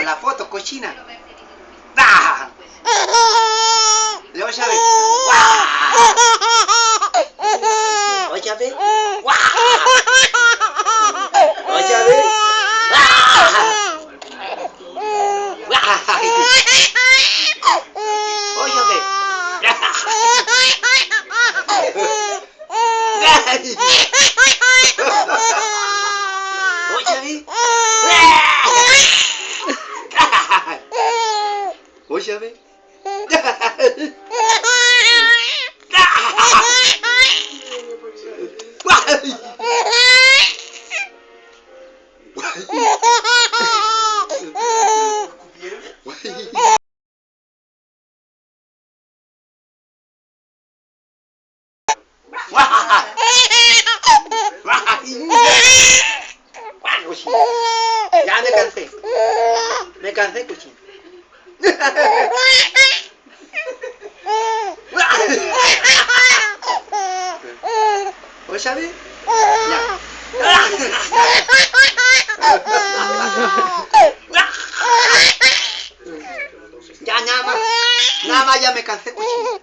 la foto, cochina. ¡Ah! Oye, a ver. Oye, a ver. Oye, a ver. Oye, a ver. Oye, a ver. Ya me cansé. Me cansé, cochino. ¿Oye, a ver? Ya, nada más ya me cansé, cochino.